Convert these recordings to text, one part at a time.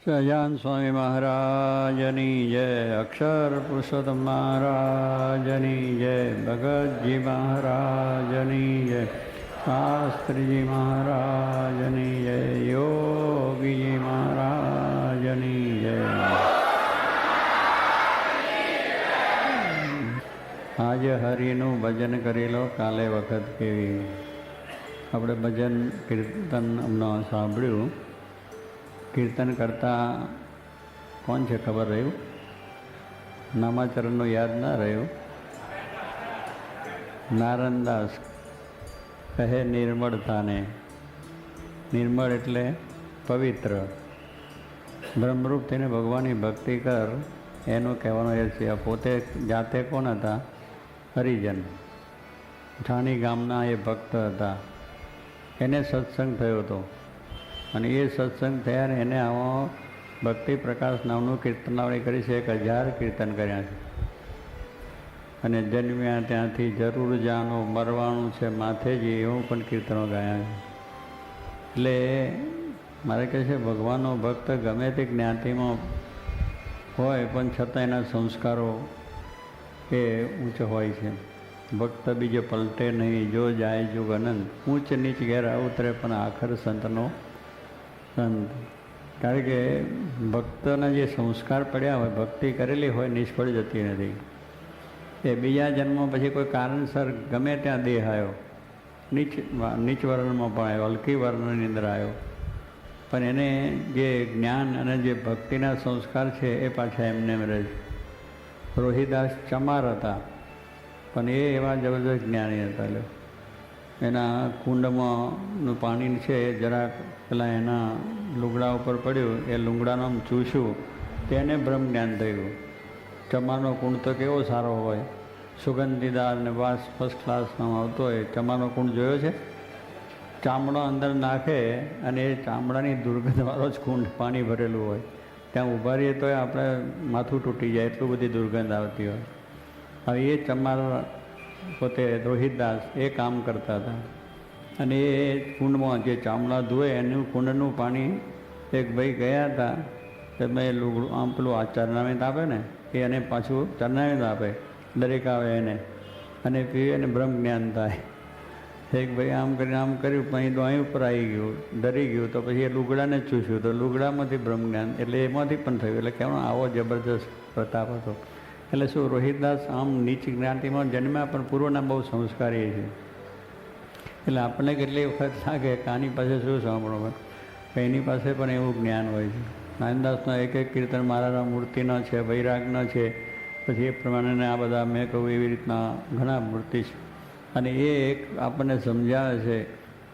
સહજાન સ્વામી મહારાજની જય, અક્ષર પુરુષોત્તમ મહારાજની જય, ભગતજી મહારાજની જય, શાસ્ત્રીજી મહારાજની જય, યોગીજી મહારાજની જય. આજે હરિનું ભજન કરી લો, કાલે વખત કેવી. આપણે ભજન કીર્તન હમણાં સાંભળ્યું. કીર્તન કરતાં કોણ છે ખબર રહ્યું? નામાચરણનું યાદ ના રહ્યું? નારણદાસ કહે નિર્મળતાને. નિર્મળ એટલે પવિત્ર. બ્રહ્મરૂપ થઈને ભગવાનની ભક્તિ કર, એનું કહેવાનું એ છે. પોતે જાતે કોણ હતા? હરિજન. ઠાણી ગામના એ ભક્ત હતા. એને સત્સંગ થયો હતો અને એ સત્સંગ થયા ને એને આવો ભક્તિ પ્રકાશ નામનું કીર્તનાવળી કરી છે. 1000 કીર્તન કર્યા છે. અને જન્મ્યા ત્યાંથી જરૂર જાનો, મરવાનું છે માથે જ, એવું પણ કીર્તનો ગાયા છે. એટલે મારે કહે છે ભગવાનનો ભક્ત ગમે તે જ્ઞાતિમાં હોય પણ છતાં એના સંસ્કારો એ ઊંચ હોય છે. ભક્ત બીજો પલટે નહીં, જો જાય જુગ અનંત. ઊંચ નીચ ઘેર ઉતરે પણ આખર સંતનો સંત. કારણ કે ભક્તના જે સંસ્કાર પડ્યા હોય, ભક્તિ કરેલી હોય, નિષ્ફળ જતી નથી. એ બીજા જન્મ પછી કોઈ કારણસર ગમે ત્યાં દેહ આવ્યો, નીચ વર્ણમાં પણ આવ્યો, હલકી વર્ણની અંદર આવ્યો, પણ એને જે જ્ઞાન અને જે ભક્તિના સંસ્કાર છે એ પાછા એમને રહે છે. રોહિદાસ ચમાર હતા પણ એ એવા જબરદસ્ત જ્ઞાની હતા. લો એના કુંડમાંનું પાણી છે જરાક પેલા એના લુગડા ઉપર પડ્યું, એ લુગડાનું ચૂસ્યું, તેને બ્રહ્મ જ્ઞાન થયું. ચમારનો કુંડ તો કેવો સારો હોય, સુગંધીદાર ને વાસ ફર્સ્ટ ક્લાસમાં આવતો હોય. ચમારનો કુંડ જોયો છે? ચામડો અંદર નાખે અને એ ચામડાની દુર્ગંધવાળો જ કુંડ, પાણી ભરેલું હોય. ત્યાં ઊભા રહીએ તો આપણે માથું તૂટી જાય, એટલું બધી દુર્ગંધ આવતી હોય. હવે એ ચમાર પોતે રોહિતદાસ એ કામ કરતા હતા. અને એ કુંડમાં જે ચામડા ધોવે એનું કુંડનું પાણી એક ભાઈ ગયા હતા. તો મેં લુગડું આમ પેલું આ ચરણાવીત આપે ને, એ એને પાછું ચરણાવીત આપે, દરેક આવે એને, અને પીવે એને બ્રહ્મ જ્ઞાન થાય. એક ભાઈ આમ કરીને આમ કર્યું, પણ દોઅહીં ઉપર આવી ગયું, ડરી ગયું, તો પછી એ લુગડાને જ ચૂસ્યું, તો લુગડામાંથી બ્રહ્મ જ્ઞાન, એટલે એમાંથી પણ થયું. એટલે કહેવાનો આવો જબરજસ્ત પ્રતાપ હતો. એટલે શું, રોહિતદાસ આમ નીચ જ્ઞાતિમાં જન્મ્યા પણ પૂર્વના બહુ સંસ્કારી છે. એટલે આપણને કેટલી વખત લાગે કે આની પાસે શું સાંભળવું, એની પાસે પણ એવું જ્ઞાન હોય છે. નારાયણદાસના એક કીર્તન મારા મૂર્તિના છે, વૈરાગના છે, પછી એ પ્રમાણે આ બધા મેં કહું એવી રીતના ઘણા મૂર્તિ છે. અને એ એક આપણને સમજાવે છે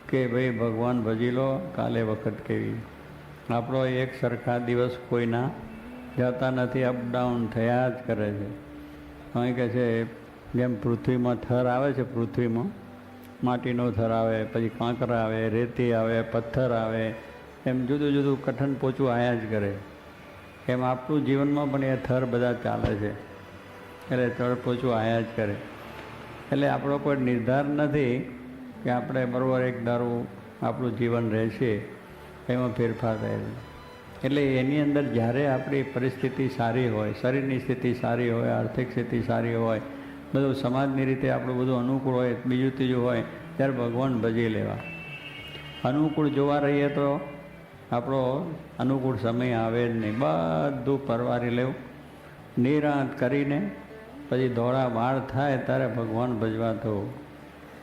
કે ભાઈ ભગવાન ભજી લો, કાલે વખત કેવી. આપણો એક સરખા દિવસ કોઈના જતા નથી, અપડાઉન થયા જ કરે છે. અહીં કહે છે જેમ પૃથ્વીમાં થર આવે છે, પૃથ્વીમાં માટીનો થર આવે, પછી કાંકરા આવે, રેતી આવે, પથ્થર આવે, એમ જુદું જુદું કઠણ પોચું આયા જ કરે. એમ આપણું જીવનમાં પણ એ થર બધા ચાલે છે, એટલે થર પોચું આયા જ કરે. એટલે આપણો કોઈ નિર્ધાર નથી કે આપણે બરાબર એક ધારું આપણું જીવન રહેશે, એમાં ફેરફાર થાય છે. એટલે એની અંદર જ્યારે આપણી પરિસ્થિતિ સારી હોય, શરીરની સ્થિતિ સારી હોય, આર્થિક સ્થિતિ સારી હોય, બધું સમાજની રીતે આપણું બધું અનુકૂળ હોય, બીજું ત્રીજું હોય, ત્યારે ભગવાન ભજી લેવા. અનુકૂળ જોવા રહીએ તો આપણો અનુકૂળ સમય આવે જ નહીં. બધું પરવારી લેવું, નિરાંત કરીને પછી દોડા વાળ થાય ત્યારે ભગવાન ભજવા થવું.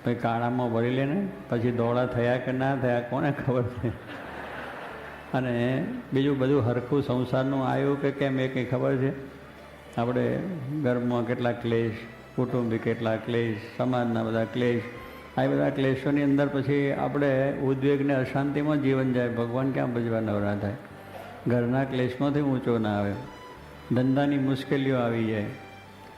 પછી કાળામાં ભરી લે ને પછી દોડા થયા કે ના થયા કોને ખબર છે. અને બીજું બધું હરખું સંસારનું આવ્યું કે કેમ એ કંઈ ખબર છે? આપણે ઘરમાં કેટલા ક્લેશ, કુટુંબી કેટલા ક્લેશ, સમાજના બધા ક્લેશ, આ બધા ક્લેશોની અંદર પછી આપણે ઉદ્વેગને અશાંતિમાં જીવન જાય. ભગવાન ક્યાં ભજવા નવરા થાય? ઘરના ક્લેશમાંથી ઊંચો ના આવે, ધંધાની મુશ્કેલીઓ આવી જાય,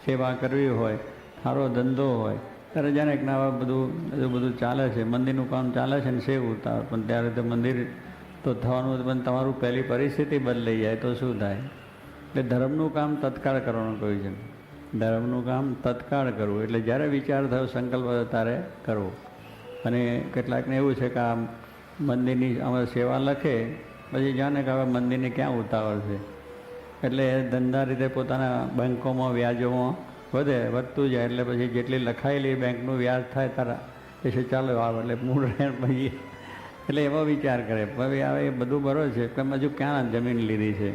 સેવા કરવી હોય, સારો ધંધો હોય, ત્યારે જાણે કે ના બધું ચાલે છે, મંદિરનું કામ ચાલે છે ને સેવ ઉતાર, પણ ત્યારે તો મંદિર તો થવાનું, પણ તમારું પહેલી પરિસ્થિતિ બદલાઈ જાય તો શું થાય? એટલે ધર્મનું કામ તત્કાળ કરવાનું કહ્યું છે. ધર્મનું કામ તત્કાળ કરવું, એટલે જ્યારે વિચાર થયો, સંકલ્પ થયો ત્યારે કરવો. અને કેટલાકને એવું છે કે આ મંદિરની અમે સેવા લખે પછી જાણે કે હવે મંદિરની ક્યાં ઉતાવળ છે, એટલે ધંધા રીતે પોતાના બેંકોમાં વ્યાજોમાં વધતું જાય, એટલે પછી જેટલી લખાયેલી બેંકનું વ્યાજ થાય તારા પછી ચાલો આવે એટલે મૂળ પછી એટલે એવો વિચાર કરે. હવે હવે એ બધું બરોબર છે કે હજુ ક્યાં જમીન લીધી છે,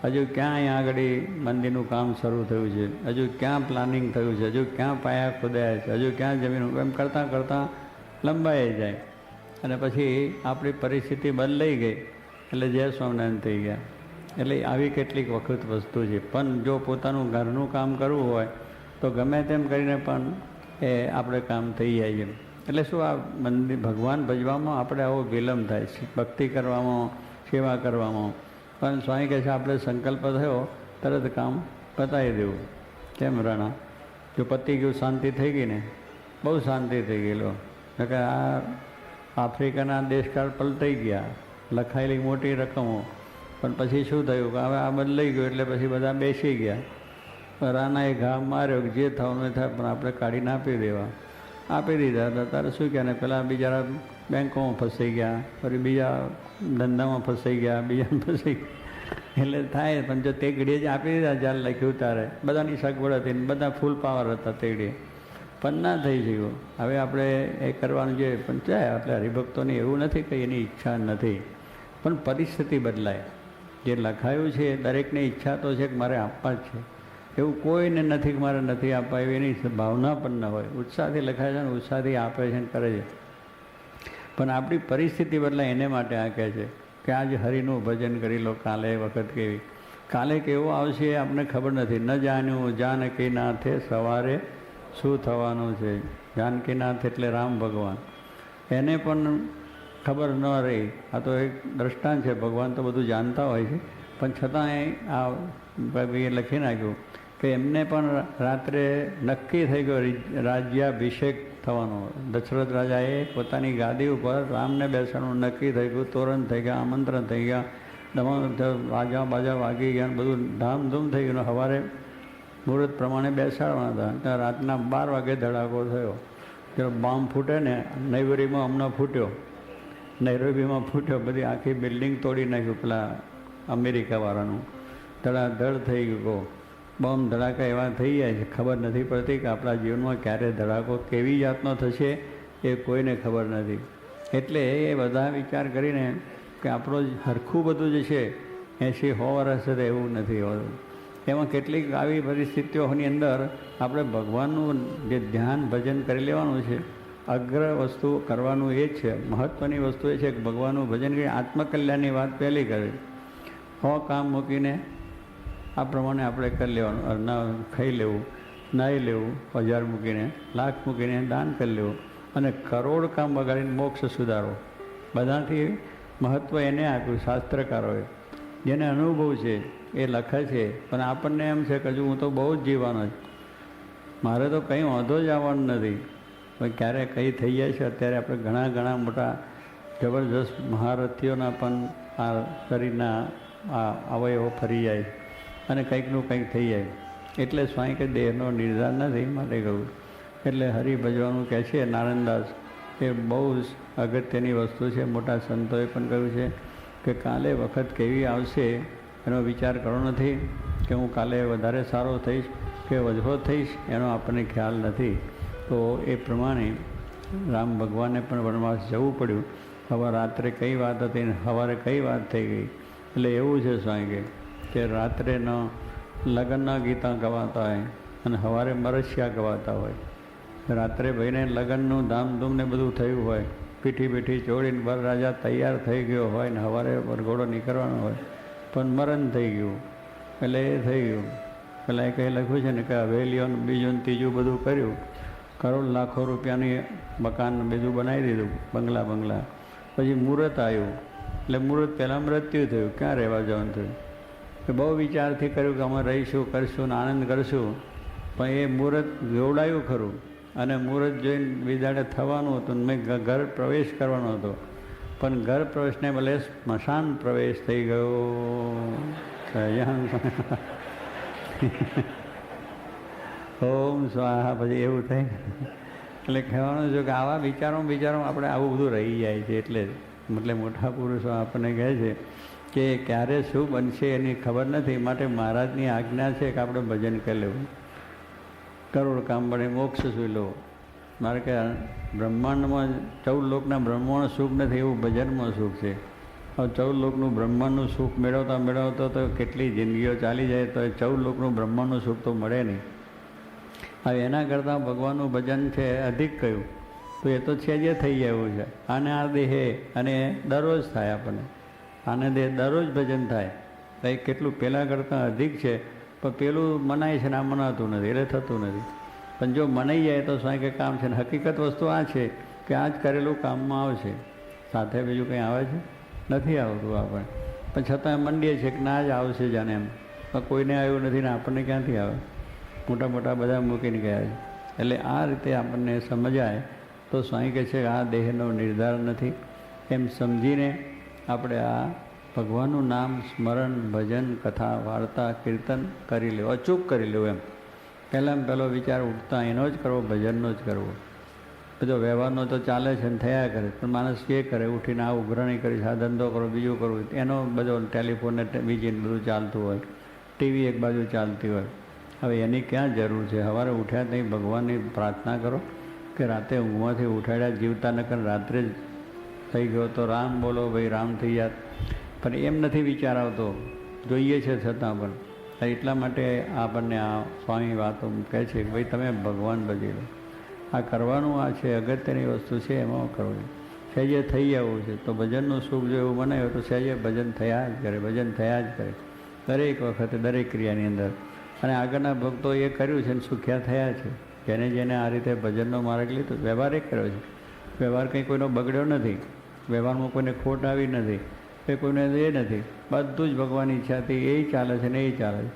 હજુ ક્યાં અહીંયા આગળ મંદિરનું કામ શરૂ થયું છે, હજુ ક્યાં પ્લાનિંગ થયું છે, હજુ ક્યાં પાયા ખોદાયા છે, હજુ ક્યાં જમીન, એમ કરતાં કરતાં લંબાઈ જાય. અને પછી આપણી પરિસ્થિતિ બદલાઈ ગઈ એટલે જય સ્વામિનારાયણ થઈ ગયા. એટલે આવી કેટલીક વખત વસ્તુ છે. પણ જો પોતાનું ઘરનું કામ કરવું હોય તો ગમે તેમ કરીને પણ એ આપણે કામ થઈ જાય છે. એટલે શું આ મંદિર ભગવાન ભજવામાં આપણે આવો વિલંબ થાય છે, ભક્તિ કરવામાં, સેવા કરવામાં. પણ સ્વામી કહે છે આપણે સંકલ્પ થયો તરત કામ પતાવી દેવું. કેમ રાણા? જો પતી ગયું, શાંતિ થઈ ગઈ ને, બહુ શાંતિ થઈ ગયેલો. કે આ આફ્રિકાના દેશકાળ પલટાઈ ગયા, લખાયેલી મોટી રકમો, પણ પછી શું થયું કે હવે આ બદલાઈ ગયું એટલે પછી બધા બેસી ગયા. રાણાએ ઘા માર્યો કે જે થવાનું થાય પણ આપણે કાઢીને આપી દીધા તો તારે શું કહે ને, પેલા બિચારા બેંકોમાં ફસાઈ ગયા, ફરી બીજા ધંધામાં ફસાઈ ગયા, બીજામાં ફસાઈ ગયા, એટલે થાય. પણ જો તે ઘડીએ જ આપી દીધા જ્યારે લખ્યું ત્યારે બધાની સગવડ હતી, બધા ફૂલ પાવર હતા તે ઘડીએ, પણ ના થઈ ગયું. હવે આપણે એ કરવાનું જોઈએ. પણ ચાહે આપણે હરિભક્તોની એવું નથી કે એની ઈચ્છા નથી, પણ પરિસ્થિતિ બદલાય. જે લખાયું છે દરેકની ઈચ્છા તો છે કે મારે આપવા જ છે, એવું કોઈને નથી કે મારે નથી આપવા, એવી એની ભાવના પણ ન હોય. ઉત્સાહથી લખાય છે ને ઉત્સાહથી આપે છે ને કરે છે. પણ આપણી પરિસ્થિતિ બદલાય એને માટે આ કહે છે કે આજે હરિનું ભજન કરી લો, કાલે વખત કેવી, કાલે કેવો આવશે એ આપણને ખબર નથી. ન જાણ્યું જાનકીનાથે સવારે શું થવાનું છે. જાનકીનાથ એટલે રામ ભગવાન, એને પણ ખબર ન રહી. આ તો એક દ્રષ્ટાંત છે. ભગવાન તો બધું જાણતા હોય છે, પણ છતાંય આ કવિએ લખી નાખ્યું કે એમને પણ રાત્રે નક્કી થઈ ગયો રાજ્યાભિષેક થવાનો. દશરથ રાજાએ પોતાની ગાદી ઉપર રામને બેસવાનું નક્કી થઈ ગયું, તોરણ થઈ ગયા, આમંત્રણ થઈ ગયા, બાજા બાજા વાગી ગયા, બધું ધામધૂમ થઈ ગયું. સવારે મુહૂર્ત પ્રમાણે બેસાડવાના હતા. ત્યાં રાતના 12 વાગે ધડાકો થયો. પેલો બોમ્બ ફૂટે ને, નૈરોબીમાં હમણાં ફૂટ્યો, નૈરોબીમાં ફૂટ્યો, બધી આખી બિલ્ડિંગ તોડી નાખ્યું પેલા અમેરિકાવાળાનું. ધડાધડ થઈ ગયો. બોમ્બ ધડાકા એવા થઈ જાય છે, ખબર નથી પડતી કે આપણા જીવનમાં ક્યારે ધડાકો કેવી જાતનો થશે એ કોઈને ખબર નથી. એટલે એ બધા વિચાર કરીને કે આપણો હરખું બધું જે છે 80-100 વર્ષ છે એવું નથી હોતું. એમાં કેટલીક આવી પરિસ્થિતિઓની અંદર આપણે ભગવાનનું જે ધ્યાન ભજન કરી લેવાનું છે. અગ્ર વસ્તુ કરવાનું એ જ છે, મહત્ત્વની વસ્તુ એ છે કે ભગવાનનું ભજન કરી આત્મકલ્યાણની વાત પહેલી કરી. કામ મૂકીને આ પ્રમાણે આપણે કરી લેવાનું. ખાઈ લેવું, નાહી લેવું, 1000 મૂકીને, લાખ મૂકીને દાન કરી લેવું, અને કરોડ કામ બગાડીને મોક્ષ સુધારો. બધાથી મહત્ત્વ એને આપ્યું શાસ્ત્રકારોએ. જેને અનુભવ છે એ લખે છે. પણ આપણને એમ છે કે હજુ હું તો બહુ જ જીવવાનો છું, મારે તો કંઈ વાંધો જ આવવાનું નથી. પણ ક્યારે કંઈ થઈ જાય છે. અત્યારે આપણે ઘણા મોટા જબરજસ્ત મહારથીઓના પણ આ શરીરના આ અવયવો ફરી જાય અને કંઈકનું કંઈક થઈ જાય. એટલે સ્વામી કે દેહનો નિર્ધાર નથી માટે કહું. એટલે હરિભજવાનું કહે છે નારાયણદાસ, એ બહુ જ અગત્યની વસ્તુ છે. મોટા સંતોએ પણ કહ્યું છે કે કાલે વખત કેવી આવશે એનો વિચાર કરવો નથી, કે હું કાલે વધારે સારો થઈશ કે વધો થઈશ એનો આપણને ખ્યાલ નથી. તો એ પ્રમાણે રામ ભગવાનને પણ વનવાસ જવું પડ્યું. હવે રાત્રે કઈ વાત હતી ને સવારે કઈ વાત થઈ ગઈ. એટલે એવું છે સ્વામી કે રાત્રે ન લગ્નના ગીતા ગવાતા હોય અને સવારે મરસિયા ગવાતા હોય. રાત્રે ભાઈને લગ્નનું ધામધૂમ ને બધું થયું હોય, પીઠી પીઠી ચોડીને વરરાજા તૈયાર થઈ ગયો હોય ને સવારે વરઘોડો નીકળવાનો હોય, પણ મરણ થઈ ગયું. એટલે એ થઈ ગયું. પેલા કંઈ લખ્યું છે ને કે હવેલીઓનું બીજું ને ત્રીજું બધું કર્યું, કરોડ લાખો રૂપિયાની મકાન બીજું બનાવી દીધું, બંગલા. પછી મુહૂર્ત આવ્યું. એટલે મુહૂર્ત પહેલાં મૃત્યુ થયું. ક્યાં રહેવા જવાનું થયું? કે બહુ વિચારથી કર્યું કે અમે રહીશું, કરશું ને આનંદ કરશું. પણ એ મુહૂર્ત જોડાયું ખરું, અને મુહૂર્ત જોઈને વિદાડે થવાનું હતું. મેં ઘર પ્રવેશ કરવાનો હતો, પણ ઘર પ્રવેશને બદલે સ્મશાન પ્રવેશ થઈ ગયો. ઓમ સ્વાહા. પછી એવું થાય. એટલે કહેવાનું છે કે આવા વિચારો આપણે આવું બધું રહી જાય છે. એટલે મોટા પુરુષો આપણને કહે છે કે ક્યારે શું બનશે એની ખબર નથી, માટે મહારાજની આજ્ઞા છે કે આપણે ભજન કરી લેવું. કરોડ કામ બને મોક્ષ સુઈ લો. મારે કે બ્રહ્માંડમાં 14 લોકના બ્રહ્માંડ સુખ નથી, એવું ભજનમાં સુખ છે. હવે 14 લોકનું બ્રહ્માંડનું સુખ મેળવતા મેળવતા તો કેટલી જિંદગીઓ ચાલી જાય તો 14 લોકનું બ્રહ્માંડનું સુખ તો મળે નહીં. હવે એના કરતાં ભગવાનનું ભજન છે અધિક કહ્યું તો એ તો છે જે થઈ જાય એવું છે. આને આ દેહે અને દરરોજ થાય, આપણને આને દેહ દરરોજ ભજન થાય. એ કેટલું પહેલાં કરતાં અધિક છે, પણ પેલું મનાય છે ને આ મનાતું નથી, એટલે થતું નથી. પણ જો મનાઈ જાય તો સ્વાય કે કામ છે. ને હકીકત વસ્તુ આ છે કે આ જ કરેલું કામમાં આવશે, સાથે બીજું કંઈ આવે છે નથી આવતું આપણે. પણ છતાં મંડીએ છીએ કે ના જ આવશે જાણે એમ, પણ કોઈને આવ્યું નથી ને આપણને ક્યાંથી આવે? મોટા મોટા બધા મૂકીને ગયા છે. એટલે આ રીતે આપણને સમજાય તો સ્વામી કહે છે કે આ દેહનો નિર્ધાર નથી, એમ સમજીને આપણે આ ભગવાનનું નામ સ્મરણ ભજન કથા વાર્તા કીર્તન કરી લેવું, અચૂક કરી લેવું. એમ પહેલાં પહેલો વિચાર ઉઠતા એનો જ કરવો, ભજનનો જ કરવો. બધો વ્યવહારનો તો ચાલે છે ને થયા કરે, પણ માણસ કે કરે ઉઠીને આ ઉઘરાણી કરી, આ ધંધો કરો, બીજું કરવું, એનો બધો ટેલિફોનને બીજી બધું ચાલતું હોય, ટીવી એક બાજુ ચાલતી હોય. હવે એની ક્યાં જરૂર છે? સવારે ઉઠ્યા ત્યાં ભગવાનની પ્રાર્થના કરો કે રાતે ઊંઘમાંથી ઉઠાડ્યા જીવતા ન કરે, રાત્રે જ થઈ ગયો તો રામ બોલો ભાઈ, રામ થઈ જાત. પણ એમ નથી વિચાર આવતો, જોઈએ છે છતાં પણ. એટલા માટે આપણને આ સ્વામી વાતો કહે છે કે ભાઈ તમે ભગવાન ભજી લો. આ કરવાનું, આ છે અગત્યની વસ્તુ છે, એમાં કરવું. સહેજે થઈ જવું છે તો ભજનનું સુખ જો એવું બનાવ્યું તો સહેજે ભજન થયા જ કરે, ભજન થયા જ કરે દરેક વખતે દરેક ક્રિયાની અંદર. અને આગળના ભક્તો એ કર્યું છે ને સુખ્યા થયા છે. જેને જેને આ રીતે ભજનનો માર્ગ લીધો, વ્યવહાર એ કર્યો છે. વ્યવહાર કંઈ કોઈનો બગડ્યો નથી, વ્યવહારમાં કોઈને ખોટ આવી નથી, એ કોઈને એ નથી, બધું જ ભગવાનની ઈચ્છાથી એ ચાલે છે ને એ ચાલે છે.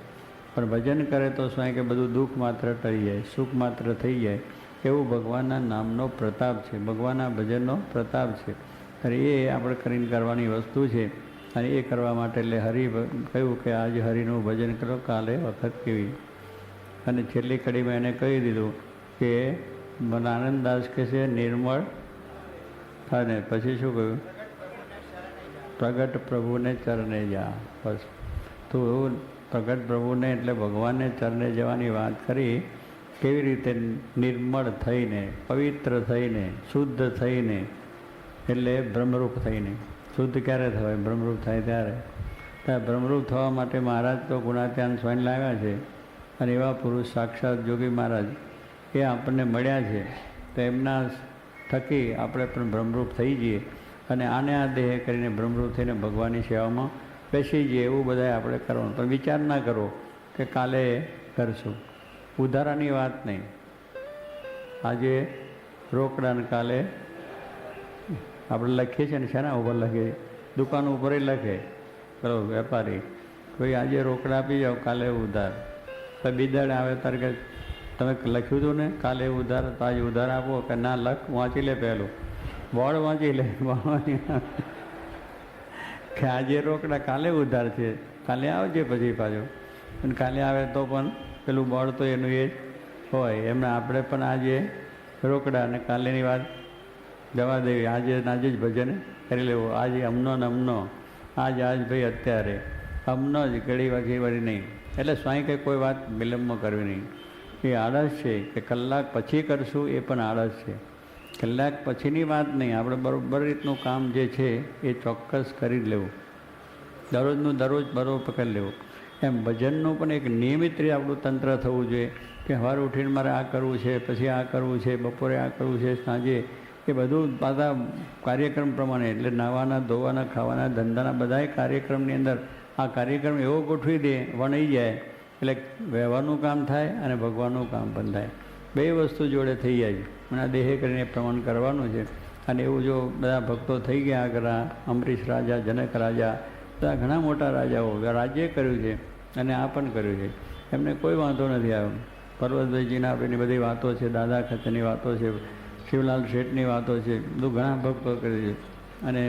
પણ ભજન કરે તો સ્વાય કે બધું દુઃખ માત્ર ટળી જાય, સુખ માત્ર થઈ જાય. એવું ભગવાનના નામનો પ્રતાપ છે, ભગવાનના ભજનનો પ્રતાપ છે. અને એ આપણે કરીને કરવાની વસ્તુ છે. અને એ કરવા માટે એટલે હરિ કહ્યું કે આજે હરિનું ભજન કરો, કાલે વખત કેવી. અને છેલ્લી કડીમાં એને કહી દીધું કે મને આનંદદાસ કહે છે નિર્મળ, અને પછી શું કહ્યું? પ્રગટ પ્રભુને ચરણે જા. બસ તું પ્રગટ પ્રભુને એટલે ભગવાનને ચરણે જવાની વાત કરી. કેવી રીતે? નિર્મળ થઈને, પવિત્ર થઈને, શુદ્ધ થઈને, એટલે બ્રહ્મરૂપ થઈને. શુદ્ધ ક્યારે થવાય? બ્રહ્મરૂપ થાય ત્યારે. ત્યાં બ્રહ્મરૂપ થવા માટે મહારાજ તો ગુણાત્યાન સ્વામી લાવ્યા છે. અને એવા પુરુષ સાક્ષાત જોગી મહારાજ એ આપણને મળ્યા છે. તો એમના થકી આપણે પણ બ્રહ્મરૂપ થઈ જઈએ અને આને આ દેહ કરીને બ્રહ્મરૂપ થઈને ભગવાનની સેવામાં બેસી જઈએ. એવું બધાએ આપણે કરવાનું. પણ વિચાર ના કરો કે કાલે કરશું. ઉધારાની વાત નહીં. આજે રોકડાને કાલે આપણે લખીએ છીએ ને, શેના ઉપર લખીએ? દુકાન ઉપર લખે પેલો વેપારી, કોઈ આજે રોકડા આપી જાઓ, કાલે ઉધાર. તો બીદાડે આવે તારે કે તમે લખ્યું હતું ને કાલે ઉધાર, તો આજે ઉધાર આપો. કે ના, લખ, વાંચી લે, પહેલું બોર્ડ વાંચી લે કે આજે રોકડા કાલે ઉધાર છે, કાલે આવજે પછી પાછું. અને કાલે આવે તો પણ પેલું બોર્ડ તો એનું એ જ હોય. એમને આપણે પણ આજે રોકડા અને કાલેની વાત જવા દેવી. આજે આજે જ ભજન કરી લેવું. આજે અમનો ને અમનો, આજ ભાઈ અત્યારે અમનો જ, ઘડી વાગી વળી નહીં. એટલે સ્વાઈ કંઈ કોઈ વાત વિલંબમાં કરવી નહીં. એ આળસ છે કે કલાક પછી કરશું, એ પણ આળસ છે. કલાક પછીની વાત નહીં, આપણે બરાબર રીતનું કામ જે છે એ ચોક્કસ કરી જ લેવું. દરરોજનું દરરોજ બરાબર પકડી લેવું. એમ ભજનનું પણ એક નિયમિત રીતે આપણું તંત્ર થવું જોઈએ કે સવારે ઉઠીને મારે આ કરવું છે, પછી આ કરવું છે, બપોરે આ કરવું છે, સાંજે. એ બધું બધા કાર્યક્રમ પ્રમાણે, એટલે નાહવાના, ધોવાના, ખાવાના, ધંધાના બધાય કાર્યક્રમની અંદર આ કાર્યક્રમ એવો ગોઠવી દે, વણાઈ જાય એટલે વ્યવહારનું કામ થાય અને ભગવાનનું કામ પણ થાય. બે વસ્તુ જોડે થઈ જાય. અને આ દેહે કરીને પ્રમાણ કરવાનું છે. અને એવું જો બધા ભક્તો થઈ ગયા આગળ, અમરીશ રાજા, જનક રાજા, બધા ઘણા મોટા રાજાઓ રાજ્ય કર્યું છે અને આ પણ કર્યું છે. એમને કોઈ વાંધો નથી આવ્યો. પર્વતભાઈજીના આપણી બધી વાતો છે, દાદા ખચરની વાતો છે, શિવલાલ શેઠની વાતો છે, બધું ઘણા ભક્તો કર્યું છે. અને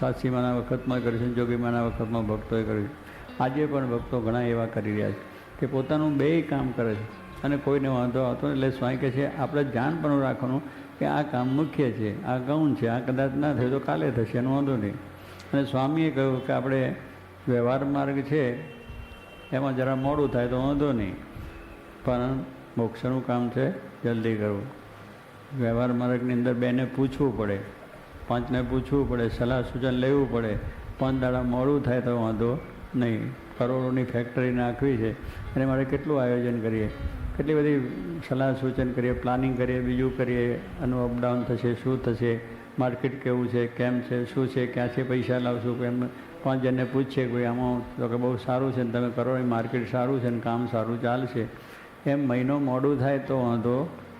સાતસીમાના વખતમાં કર્યું છે, જોગીમાના વખતમાં ભક્તોએ કર્યું છે. આજે પણ ભક્તો ઘણા એવા કરી રહ્યા છે કે પોતાનું બેય કામ કરે છે અને કોઈને વાંધો આવતો. એટલે સ્વામી કહે છે આપણે ધ્યાન પણ રાખવાનું કે આ કામ મુખ્ય છે, આ ગૌણ છે, આ કદાચ ના થયું તો કાલે થશે, એનો વાંધો નહીં. અને સ્વામીએ કહ્યું કે આપણે વ્યવહાર માર્ગ છે એમાં જરા મોડું થાય તો વાંધો નહીં, પણ મોક્ષનું કામ છે જલ્દી કરવું. વ્યવહાર માર્ગની અંદર બેને પૂછવું પડે, પાંચને પૂછવું પડે, સલાહ સૂચન લેવું પડે. 5 દાડા મોડું થાય તો વાંધો નહીં. કરોડોની ફેક્ટરી નાખવી છે અને મારે કેટલું આયોજન કરીએ, કેટલી બધી સલાહ સૂચન કરીએ, પ્લાનિંગ કરીએ, બીજું કરીએ, આનું અપડાઉન થશે, શું થશે, માર્કેટ કેવું છે, કેમ છે, શું છે, ક્યાંથી પૈસા લાવશું, કેમ 5 જણને પૂછીએ કોઈ આમાં તો કે બહુ સારું છે ને તમે કરો, માર્કેટ સારું છે ને કામ સારું ચાલશે. એમ મહિનો મોડું થાય તો વાંધો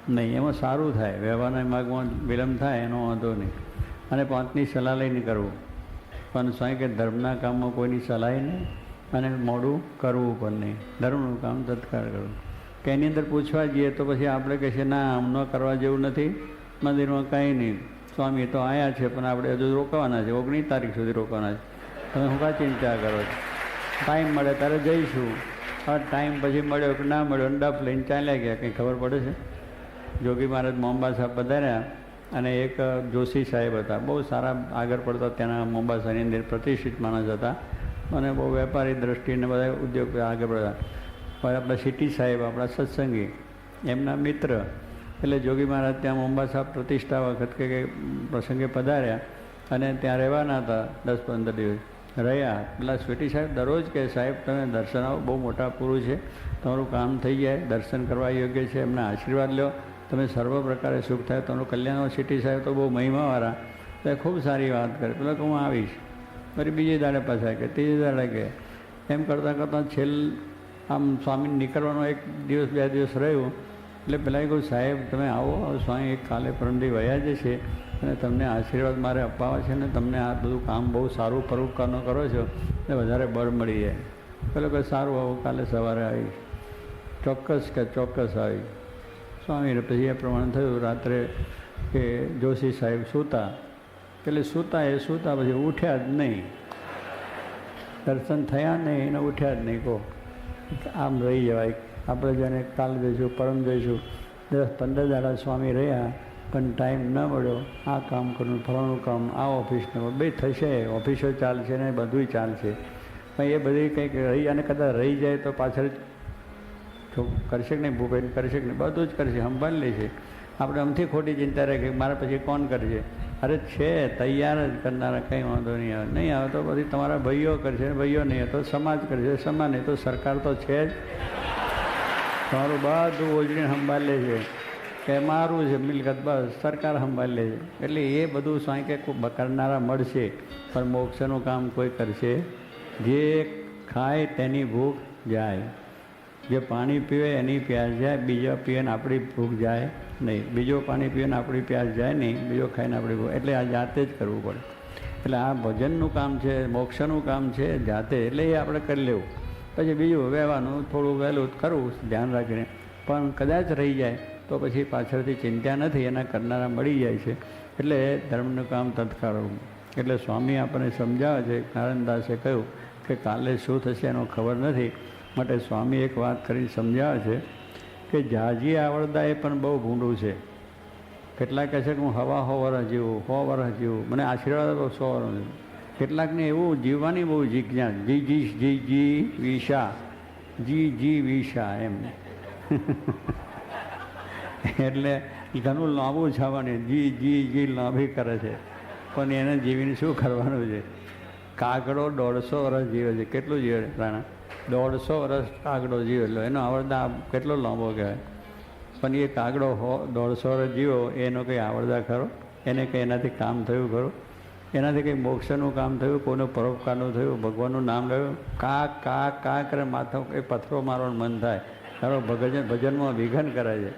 નહીં, એમાં સારું થાય. વ્યવહારના માર્ગમાં વિલંબ થાય એનો વાંધો નહીં. અને 5ની સલાહ લઈને કરવું. પણ સ્વાય કે ધર્મના કામમાં કોઈની સલાહ નહીં અને મોડું કરવું પણ નહીં. ધર્મનું કામ તત્કાળ કરવું. કે એની અંદર પૂછવા જઈએ તો પછી આપણે કહીએ ના આમ ન કરવા જેવું નથી, મંદિરમાં કંઈ નહીં, સ્વામી તો આવ્યા છે પણ આપણે હજુ રોકાવાના છે, 19 તારીખ સુધી રોકાવાના છે, તમે શું કાં ચિંતા કરો છો, ટાઈમ મળે ત્યારે જઈશું. હા, ટાઈમ પછી મળ્યો કે ના મળ્યો ડફ લઈને ચાલ્યા ગયા, કંઈ ખબર પડે છે? જોગી મહારાજ મોંબાસા પધાર્યા અને એક જોશી સાહેબ હતા, બહુ સારા આગળ પડતા ત્યાંના મોંબાસાની અંદર પ્રતિષ્ઠિત માણસ હતા અને બહુ વેપારી દ્રષ્ટિને બધા ઉદ્યોગ આગળ પડતા. આપણા સિટી સાહેબ, આપણા સત્સંગી, એમના મિત્ર. એટલે જોગી મહારાજ ત્યાં મોંબાસા પ્રતિષ્ઠા વખત કે પ્રસંગે પધાર્યા અને ત્યાં રહેવાના હતા 10-15 દિવસ રહ્યા. પેલા સ્વીટી સાહેબ દરરોજ કે સાહેબ તમે દર્શન આવો, બહુ મોટા પુરુષ છે, તમારું કામ થઈ જાય, દર્શન કરવા યોગ્ય છે, એમના આશીર્વાદ લો, તમે સર્વ પ્રકારે સુખ થાય, તમારું કલ્યાણ. સિટી સાહેબ તો બહુ મહિમાવાળા, તો ખૂબ સારી વાત કરે. પેલા કે હું આવીશ, ફરી બીજે દાડે પાછા કે ત્રીજે દાડે કે એમ કરતાં કરતાં આમ સ્વામી નીકળવાનો 1 દિવસ 2 દિવસ રહ્યું. એટલે પેલા કહું સાહેબ તમે આવો, સ્વામી એક કાલે પરમદી વયા જશે અને તમને આશીર્વાદ મારે અપાવવા છે ને તમને આ બધું કામ બહુ સારું પરોપકારનો કરો છો એટલે વધારે બળ મળી જાય. પેલો કે સારું આવું, કાલે સવારે આવીશ. ચોક્કસ કે ચોક્કસ આવી. સ્વામીને પછી એ પ્રમાણે થયું. રાત્રે કે જોશી સાહેબ સૂતા, એટલે સૂતા પછી ઉઠ્યા જ નહીં, દર્શન થયા નહીં એને ઉઠ્યા જ નહીં. કહો આમ રહી જવાય, આપણે જેને કાલ જઈશું, પરમ જઈશું, 10-15 દાડા સ્વામી રહ્યા પણ ટાઈમ ન મળ્યો, આ કામ કરવું, ફલાણું કામ, આ ઓફિસને બે થશે, ઓફિસો ચાલશે ને બધુંય ચાલશે, પણ એ બધી કંઈક રહી અને કદાચ રહી જાય તો પાછળ કરશે કે નહીં, ભૂપેન કરશે કે નહીં, બધું જ કરશે, સંભાળી લેશે. આપણે અમથી ખોટી ચિંતા રહે કે મારા પછી કોણ કરશે. અરે છે તૈયાર જ કરનારા, કંઈ વાંધો નહીં આવે. નહીં આવે તો પછી તમારા ભાઈઓ કરશે, ભાઈઓ નહીં આવે તો સમાજ કરશે, સમાજ નહીં તો સરકાર તો છે જ. તમારું બધું ઓજળી સંભાળી લે છે કે મારું છે મિલકત, બસ સરકાર સંભાળી લે છે. એટલે એ બધું સાંઈ કે કરનારા મળશે પણ મોક્ષનું કામ કોઈ કરશે. જે ખાય તેની ભૂખ જાય, જે પાણી પીવે એની પ્યાસ જાય, બીજા પીવે ને આપણી ભૂખ જાય નહીં, બીજો પાણી પીવે ને આપણી પ્યાસ જાય નહીં, બીજો ખાઈને આપણી ભૂખ. એટલે આ જાતે જ કરવું પડે. એટલે આ ભજનનું કામ છે, મોક્ષનું કામ છે જાતે, એટલે એ આપણે કરી લેવું. પછી બીજું વહેવાનું થોડું વહેલું કરવું ધ્યાન રાખીને, પણ કદાચ રહી જાય તો પછી પાછળથી ચિંતા નથી, એના કરનારા મળી જાય છે. એટલે ધર્મનું કામ તત્કાળ. એટલે સ્વામી આપણને સમજાવે છે, નારાયણદાસે કહ્યું કે કાલે શું થશે એનો ખબર નથી, માટે સ્વામી એક વાત કરીને સમજાવે છે કે જાજી આવડતા એ પણ બહુ ભૂંડું છે. કેટલાક કહે છે કે હું 100 વર્ષ જીવું, 100 વર્ષ જીવું, મને આશીર્વાદ આપો 100 વર્ષ જીવું. કેટલાકને એવું જીવવાની બહુ જિજ્ઞાસ, જી વિશા એમ એટલે ઘણું લાંબુ છાવાની જી લાંબી કરે છે, પણ એને જીવીને શું કરવાનું છે? કાગડો 150 વર્ષ જીવે છે. કેટલું જીવે રાણા? 150 વર્ષ કાગડો જીવે, એટલે એનો આવડતા કેટલો લાંબો કહેવાય. પણ એ કાગડો 150 વર્ષ જીવો એનો કંઈ આવડતા ખરો? એને કંઈ એનાથી કામ થયું ખરું? એનાથી કંઈ મોક્ષનું કામ થયું? કોઈનું પરોપકારનું થયું? ભગવાનનું નામ લેવું? કા કરે માથો એ પથ્થરો મારવાનું મન થાય. ખરો ભજનમાં વિઘન કરે છે.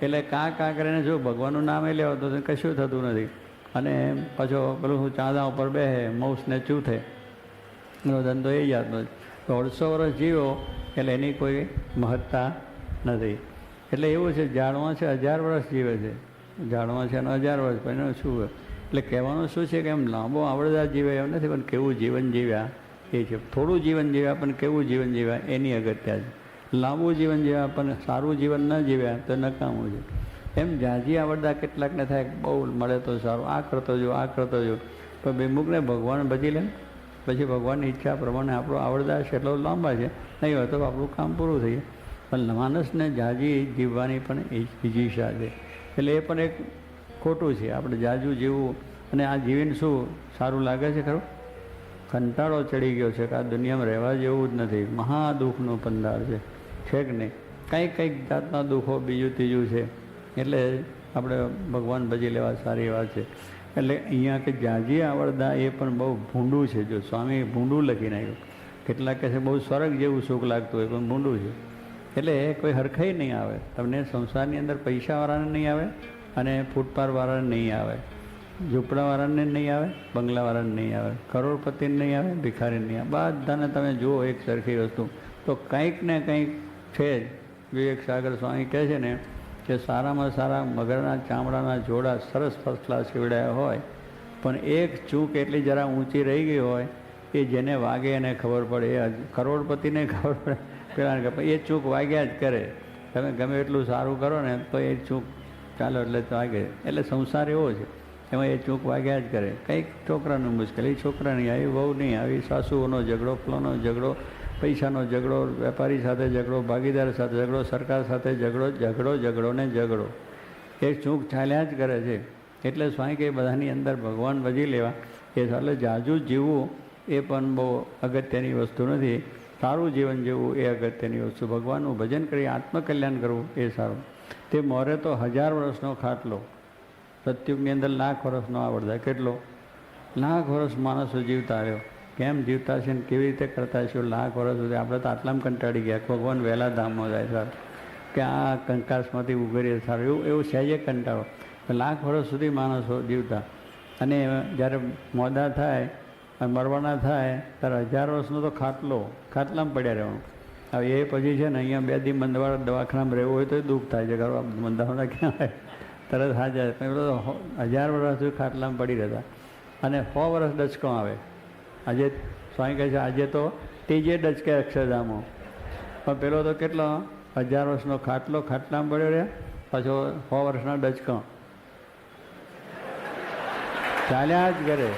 એટલે કા કરીને જો ભગવાનનું નામ એ લેવો તો કશું થતું નથી. અને પાછો પેલું શું ચાંદા ઉપર બેસે, મૌસને ચૂથે, એનો ધંધો એ જાતનો. 150 વર્ષ જીવો એટલે એની કોઈ મહત્તા નથી. એટલે એવું છે, ઝાડમાં છે 1000 વર્ષ જીવે છે, ઝાડમાં છે 1000 વર્ષ, પણ એનું શું? એટલે કહેવાનું શું છે કે એમ લાંબો આવડતા જીવે એમ નથી, પણ કેવું જીવન જીવ્યા એ છે. થોડું જીવન જીવ્યા પણ કેવું જીવન જીવ્યા એની અગત્યા છે. લાંબુ જીવન જીવ્યા પણ સારું જીવન ન જીવ્યા તો નકામું છે. એમ જાજી આવડતા કેટલાકને થાય બહુ મળે તો સારું, આ કરતો જો, પણ બેમુખને ભગવાન ભજી લે. પછી ભગવાનની ઈચ્છા પ્રમાણે આપણો આવડદાશ એટલો લાંબા છે, નહીં હોય તો આપણું કામ પૂરું થઈ જાય. પણ માણસને જાજી જીવવાની પણ ઈચ્છા છે, એટલે એ પણ એક ખોટું છે. આપણે જાજુ જીવવું અને આ જીવીને શું સારું લાગે છે ખરું? કંટાળો ચડી ગયો છે કે આ દુનિયામાં રહેવા જેવું જ નથી. મહા દુઃખનો પંદાર છે કે નહીં? કંઈક જાતના દુઃખો બીજું ત્રીજું છે. એટલે આપણે ભગવાન ભજી લેવા સારી વાત છે. એટલે અહીંયા કે જાજી આવડતા એ પણ બહુ ભૂંડું છે. જો સ્વામી ભૂંડું લખી નાખ્યું. કેટલાક કહે છે બહુ સ્વર્ગ જેવું સુખ લાગતું હોય, પણ ભૂંડું છે. એટલે કોઈ હરખાઈ નહીં આવે તમને. સંસારની અંદર પૈસાવાળાને નહીં આવે અને ફૂટપાથવાળાને નહીં આવે, ઝૂંપડાવાળાને નહીં આવે, બંગલાવાળાને નહીં આવે, કરોડપતિને નહીં આવે, ભિખારીને નહીં આવે. બધાને તમે જુઓ એક સરખી વસ્તુ તો કંઈક ને કંઈક છે જ. વિવેક સાગર સ્વામી કહે છે ને કે સારામાં સારા મગરના ચામડાના જોડા સરસ ફર્સ્ટ ક્લાસ સીવડાયા હોય, પણ એક ચૂક એટલી જરા ઊંચી રહી ગઈ હોય એ જેને વાગે એને ખબર પડે. એ કરોડપતિને ખબર પડે, પેલા એ ચૂક વાગ્યા જ કરે. તમે ગમે એટલું સારું કરો ને તો એ ચૂક ચાલો એટલે વાગે. એટલે સંસાર એવો છે, એમાં એ ચૂક વાગ્યા જ કરે. કંઈક છોકરાનું મુશ્કેલી, છોકરાની આવી, વહુ નહીં આવી, સાસુઓનો ઝઘડો, ફલાનો ઝઘડો, પૈસાનો ઝઘડો, વેપારી સાથે ઝઘડો, ભાગીદાર સાથે ઝઘડો, સરકાર સાથે ઝઘડો ને ઝઘડો. એ ચૂક ચાલ્યા જ કરે છે. એટલે સ્વામી કે બધાની અંદર ભગવાન ભજી લેવા એ એટલે જાજુ જીવવું એ પણ બહુ અગત્યની વસ્તુ નથી. સારું જીવન જીવવું એ અગત્યની વસ્તુ. ભગવાનનું ભજન કરી આત્મકલ્યાણ કરવું એ સારું. તે મોરે તો 1000 વર્ષનો ખાટલો, સતયુગની અંદર 1,00,000 વર્ષનો આવડતા. કેટલો? 1,00,000 વર્ષ માણસો જીવતા આવ્યો. કેમ જીવતા છે ને કેવી રીતે કરતા છે? 1,00,000 વર્ષ સુધી આપણે તો આટલામાં કંટાળી ગયા. ભગવાન વહેલા ધામમાં જાય સારું, કે આ કંકાસમાંથી ઉઘરીએ સારું, એવું સહેજે કંટાળો. 1,00,000 વર્ષ સુધી માણસો જીવતા, અને જ્યારે મોડા થાય અને મરવાના થાય ત્યારે 1000 વર્ષનો તો ખાટલામાં પડ્યા રહેવાનું. હવે એ પછી છે ને અહીંયા 2 દી મંદવાડા દવાખાનામાં રહેવું હોય તો દુઃખ થાય છે. ઘર મંદાવાડા ક્યાં આવે? તરત હાજર. પેલો તો 1000 વર્ષ સુધી ખાટલામાં પડી રહેતા, અને 100 વર્ષ ડચકો આવે. આજે સ્વામી કહે છે આજે તો ત્રીજે ડચકે અક્ષરધામો, પણ પેલો તો કેટલો 1000 વર્ષનો ખાટલામાં પડ્યો રહે, પાછો 100 વર્ષના ડચકો ચાલ્યા જ કરે.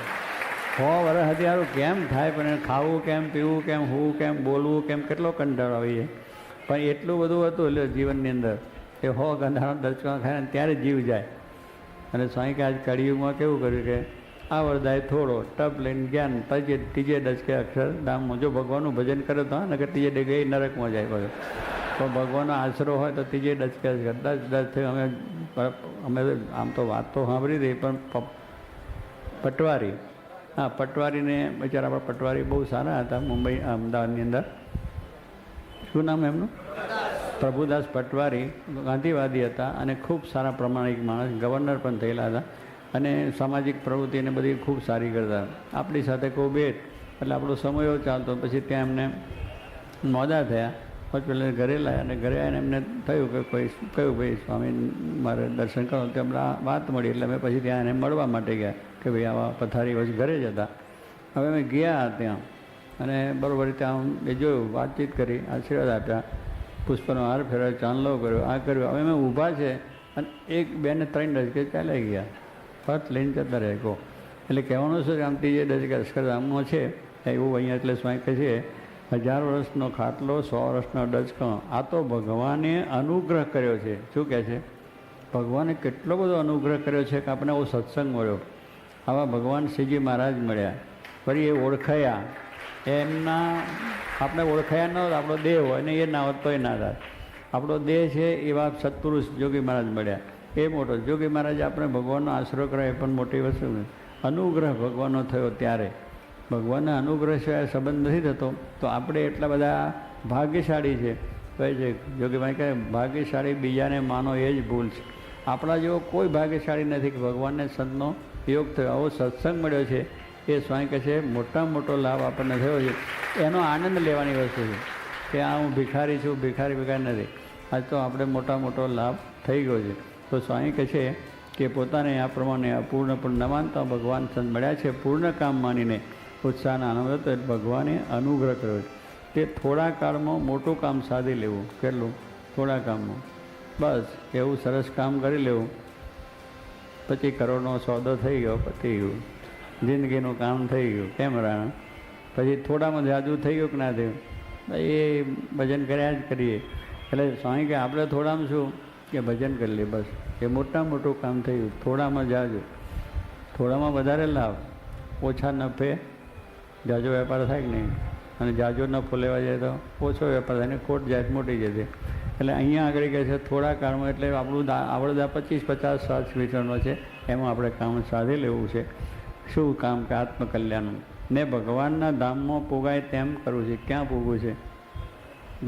100 વર્ષ હતી સારું કેમ થાય, પણ એને ખાવું કેમ, પીવું કેમ, હોવું કેમ, બોલવું કેમ, કેટલો કંટાળો આવી જાય. પણ એટલું બધું હતું એટલે જીવનની અંદર એ 100 ગંધાનો ડચકા ખાય ને ત્યારે જીવ જાય. અને સ્વામી કે આજ કળિયુગમાં કેવું કર્યું કે આ વરદાય થોડો ટપ લઈને જ્ઞાન પછી ત્રીજે ડચકે અક્ષરધામમાં. જો ભગવાનનું ભજન કરે તો નકર ત્રીજે ડગે નરકમાં જાય બધું. તો ભગવાનનો આશરો હોય તો ત્રીજે ડચકે 10 થયું. અમે આમ તો વાત તો સાંભળી હતી, પણ પટવારી, હા પટવારીને બિચારા આપણા પટવારી બહુ સારા હતા મુંબઈ અમદાવાદની અંદર. શું નામ એમનું? પ્રભુદાસ પટવારી. ગાંધીવાદી હતા અને ખૂબ સારા પ્રમાણિક માણસ, ગવર્નર પણ થયેલા હતા, અને સામાજિક પ્રવૃત્તિને બધી ખૂબ સારી કરતા. આપણી સાથે કોઈ બેટ એટલે આપણો સમયો ચાલતો. પછી ત્યાં એમને મોડા થયા, પછી પેલા ઘરે લાવ્યા, અને ઘરે આવીને એમને થયું કે કોઈ કહ્યું ભાઈ સ્વામી મારે દર્શન કરો. તો હમણાં વાત મળી એટલે અમે પછી ત્યાં એને મળવા માટે ગયા કે ભાઈ આવા પથારી પછી ઘરે જ હતા. હવે અમે ગયા ત્યાં અને બરાબર ત્યાં એ જોયું, વાતચીત કરી, આશીર્વાદ આપ્યા, પુષ્પનો હાર ફેરવ્યો, ચાંદલો કર્યો, આ કર્યું. હવે અમે ઊભા છે અને 1, 2 ને 3 ડચકે ચાલ્યા ગયા, ફટ લઈને જતા રહે કહો. એટલે કહેવાનું છે કે આમ ત્રીજે ડચકે અક્ષરધામનો છે એવું અહીંયા. એટલે સ્વામી કહે છે 1000 વર્ષનો ખાટલો, 100 વર્ષનો ડચકો. આ તો ભગવાને અનુગ્રહ કર્યો છે. શું કહે છે? ભગવાને કેટલો બધો અનુગ્રહ કર્યો છે કે આપણે આવો સત્સંગ મળ્યો. આવા ભગવાન શ્રીજી મહારાજ મળ્યા, ફરી એ ઓળખાયા. એમના આપણે ઓળખાયા ન હોત, આપણો દેહ હોય ને એ ના હોત તોય ના થાય. આપણો દેહ છે એવા સત્પુરુષ જોગી મહારાજ મળ્યા, એ મોટો. જોગી મહારાજ આપણે ભગવાનનો આશરો કરે એ પણ મોટી વસ્તુ નથી. અનુગ્રહ ભગવાનનો થયો ત્યારે. ભગવાનના અનુગ્રહ સિવાય સંબંધ નથી થતો. તો આપણે એટલા બધા ભાગ્યશાળી છે. કહે છે જોગીભાઈ કહે ભાગ્યશાળી બીજાને માનો એ જ ભૂલ છે. આપણા જેવો કોઈ ભાગ્યશાળી નથી કે ભગવાનને સંતનો યોગ થયો, આવો સત્સંગ મળ્યો છે. એ સ્વામી કહે છે મોટામાં મોટો લાભ આપણને થયો છે. એનો આનંદ લેવાની વસ્તુ છે કે આ હું ભિખારી છું, ભિખારી નથી. આજ તો આપણે મોટો લાભ થઈ ગયો છે. તો સ્વામી કહે છે કે પોતાને આ પ્રમાણે અપૂર્ણ પણ ન માનતા ભગવાન સંત મળ્યા છે. પૂર્ણ કામ માનીને ઉત્સાહના આનંદ હતો. ભગવાને અનુગ્રહ કર્યો છે. તે થોડા કાળમાં મોટું કામ સાધી લેવું. કેટલું? થોડા કામમાં બસ એવું સરસ કામ કરી લેવું, પછી કરોડનો સોદો થઈ ગયો, પતી ગયું, જિંદગીનું કામ થઈ ગયું. કેમ રાણા? પછી થોડામાં જાજુ થઈ ગયું કે ના થયું, એ ભજન કર્યા જ કરીએ. એટલે સ્વામી કે આપણે થોડામાં શું કે ભજન કરી લઈએ બસ, એ મોટામાં મોટું કામ થયું. થોડામાં જાજો, થોડામાં વધારે લાભ, ઓછા નફે જાજો વેપાર થાય કે નહીં. અને જાજો નફો લેવા જાય તો ઓછો વેપાર થાય ને ખોટ જાય મોટી જશે. એટલે અહીંયા આગળ કહે છે થોડા કાળમાં, એટલે આપણું આપણે 25-50 શ્વાસ વિચરણો છે, એમાં આપણે કામ સાધી લેવું છે. શું કામ કે આત્મકલ્યાણનું ને ભગવાનના ધામમાં પૂગાય તેમ કરવું છે. ક્યાં પૂગવું છે?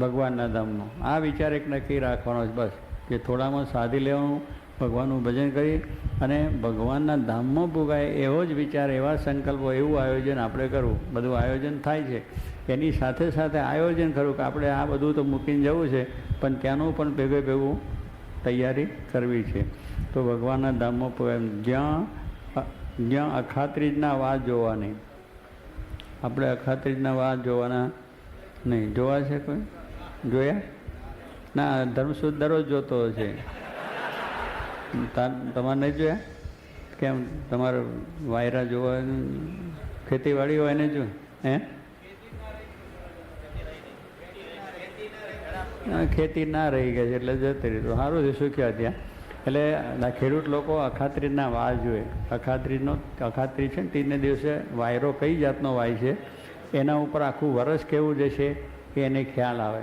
ભગવાનના ધામમાં. આ વિચાર એક નક્કી રાખવાનો છે બસ, કે થોડામાં સાધી લેવાનું, ભગવાનનું ભજન કરી અને ભગવાનના ધામમાં પૂગાય એવો જ વિચાર, એવા સંકલ્પો, એવું આયોજન આપણે કરવું. બધું આયોજન થાય છે, એની સાથે સાથે આયોજન કરવું કે આપણે આ બધું તો મૂકીને જવું છે, પણ ત્યાંનું પણ ભેગું તૈયારી કરવી છે. તો ભગવાનના ધામમાં પૂગાય. જ્યાં અખાત્રીજના વાત જોવા નહીં. આપણે અખાત્રીજના વાત જોવાના નહીં. જોવા છે કોઈ? જોયા ના? ધર્મસુદ દરરોજ જોતો હશે. તમારે નહીં જોયા? કેમ? તમારે વાયરા જોવા, ખેતીવાડી હોય ને જો હે? ખેતી ના રહી ગઈ છે એટલે જતી રહી તો સારું છે, સુખ્યા ત્યાં. એટલે ખેડૂત લોકો અખાત્રીજના વાર જોઈએ. અખાત્રીજ છે ને તીજને દિવસે વાયરો કઈ જાતનો વાય છે એના ઉપર આખું વરસ કેવું જશે એ એને ખ્યાલ આવે.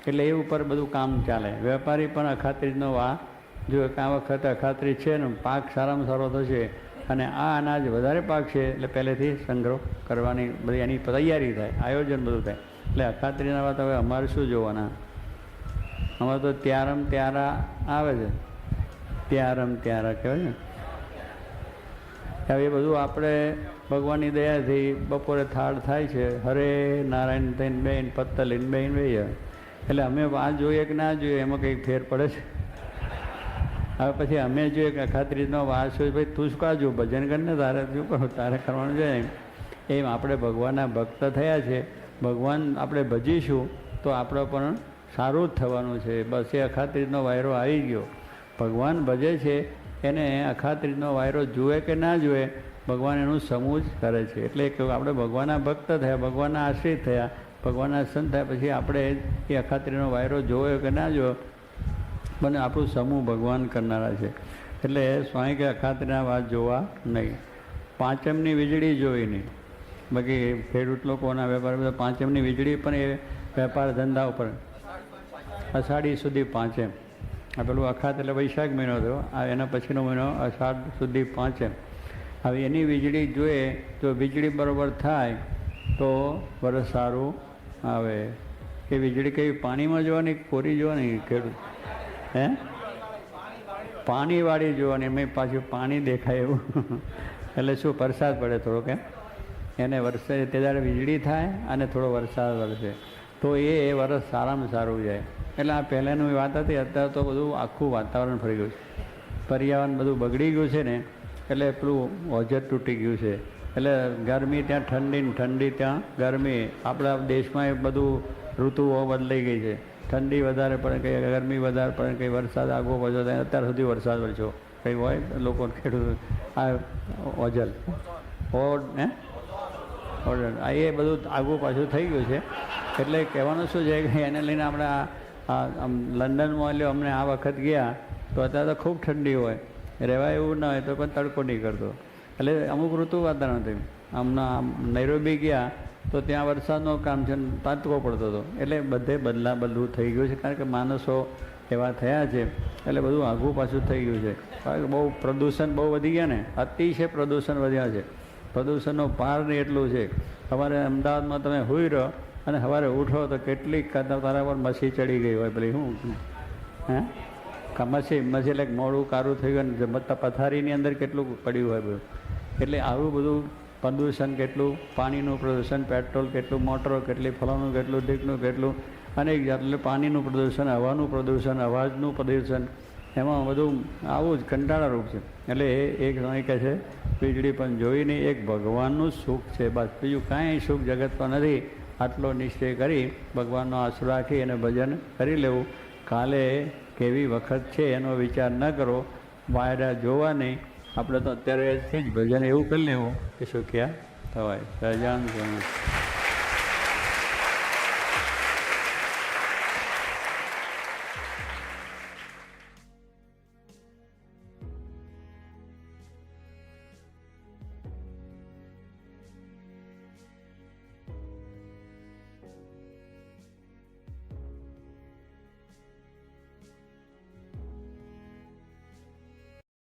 એટલે એ ઉપર બધું કામ ચાલે. વેપારી પણ અખાત્રીજનો વા જોઈએ કે આ વખતે અખાત્રીજ છે ને પાક સારામાં સારો થશે અને આ અનાજ વધારે પાક છે, એટલે પહેલેથી સંગ્રહ કરવાની બધી એની તૈયારી થાય, આયોજન બધું થાય. એટલે અખાત્રીજના વાત હવે અમારે શું જોવાના? અમારે તો ત્યારમ ત્યારા આવે છે, ત્યારમ ત્યારા કહેવાય ને. હવે એ બધું આપણે ભગવાનની દયાથી બપોરે થાળ થાય છે, હરે નારાયણ થઈને બેન પત્તા લઈને બેન વહીએ. એટલે અમે વાત જોઈએ કે ના જોઈએ એમાં કંઈક ફેર પડે છે? હવે પછી અમે જોઈએ કે અખાત્રીજનો વાસ હોય, ભાઈ તું શું કાજુ ભજન કરીને તારે શું કરો, તારે કરવાનું છે એમ. આપણે ભગવાનના ભક્ત થયા છે, ભગવાન આપણે ભજીશું તો આપણે પણ સારું જ થવાનું છે. બસ એ અખાત્રીજનો વાયરો આવી ગયો. ભગવાન ભજે છે એને અખાત્રીજનો વાયરો જુએ કે ના જુએ, ભગવાન એનું સમૂહ જ કરે છે. એટલે આપણે ભગવાનના ભક્ત થયા, ભગવાનના આશ્રિત થયા, ભગવાનના સંત થયા, પછી આપણે એ અખાત્રીજનો વાયરો જોયો કે ના જોયો, પણ આપણું સમૂહ ભગવાન કરનારા છે. એટલે સ્વામી કે અખાત્રીજના વાત જોવા નહીં. પાંચમની વીજળી જોઈ નહીં. બાકી ખેડૂત લોકોના વેપાર બધા પાંચમની વીજળી પણ એ વેપાર ધંધા ઉપર અષાઢી સુધી પાંચમ. આ પેલું અખાત એટલે વૈશાખ મહિનો થયો, આ એના પછીનો મહિનો અષાઢ સુધી પાંચમ. હવે એની વીજળી જોઈએ, જો વીજળી બરાબર થાય તો વરસ સારું આવે. એ વીજળી કઈ પાણીમાં જોવાની, કોરી જોવાની? ખેડૂત હે પાણીવાળી જોવાની. એમ પાછું પાણી દેખાય એવું એટલે શું વરસાદ પડે થોડોક એમ એને વરસે તે દાડે વીજળી થાય અને થોડો વરસાદ વરસે તો એ વરસ સારામાં સારું જાય. એટલે આ પહેલાંની વાત હતી. અત્યારે તો બધું આખું વાતાવરણ ફરી ગયું છે, પર્યાવરણ બધું બગડી ગયું છે ને, એટલે પેલું ઓજર તૂટી ગયું છે. એટલે ગરમી ત્યાં ઠંડી ને ઠંડી ત્યાં ગરમી. આપણા દેશમાં એ બધું ઋતુઓ બદલાઈ ગઈ છે. ઠંડી વધારે પડે, કંઈ ગરમી વધારે પડે, કંઈ વરસાદ આગો પાછો થાય. અત્યાર સુધી વરસાદ વરસ્યો કંઈ હોય લોકો ખેડૂત આ ઓજલ હે ઓર્ડર આ એ બધું આગું પાછું થઈ ગયું છે. એટલે કહેવાનું શું છે કે એને લઈને આપણે લંડનમાં લ્યો, અમને આ વખત ગયા તો અત્યારે તો ખૂબ ઠંડી હોય, રહેવાય એવું ના હોય તો પણ તડકો નહીં કરતો. એટલે અમુક ઋતુ વાતાવરણ થયું. હમણાં નૈરોબી ગયા તો ત્યાં વરસાદનો કામ છે, તડકો પડતો હતો. એટલે બધે બદલું થઈ ગયું છે, કારણ કે માણસો એવા થયા છે. એટલે બધું આઘું પાછું થઈ ગયું છે. કારણ કે બહુ પ્રદૂષણ બહુ વધી ગયા ને, અતિશય પ્રદૂષણ વધ્યા છે. પ્રદૂષણનો પાર નહીં એટલું છે. સવારે અમદાવાદમાં તમે સૂઈ રહો અને સવારે ઉઠો તો કેટલીક તારા પર મસી ચડી ગઈ હોય. પેલી શું હે મસી એટલે મોડું કારું થઈ ગયું ને, પથારીની અંદર કેટલું પડ્યું હોય બધું. એટલે આવું બધું પ્રદૂષણ કેટલું, પાણીનું પ્રદૂષણ, પેટ્રોલ કેટલું, મોટરો કેટલી, ફલાણું કેટલું, ઢીકનું કેટલું, અનેક જાત. એટલે પાણીનું પ્રદૂષણ, હવાનું પ્રદૂષણ, અવાજનું પ્રદૂષણ, એમાં બધું આવું જ કંટાળારૂપ છે. એટલે એ એક સમય કહે છે વીજળી પણ જોઈ નહીં, એક ભગવાનનું સુખ છે બસ, બીજું કાંઈ સુખ જગતમાં નથી. આટલો નિશ્ચય કરી ભગવાનનો આશરો રાખી અને ભજન કરી લેવું. કાલે કેવી વખત છે એનો વિચાર ન કરો, વાયરા જોવા નહીં. આપણે તો અત્યારેથી જ ભજન એવું કરી લેવું કે શું ક્યાં થવાય. સહજાન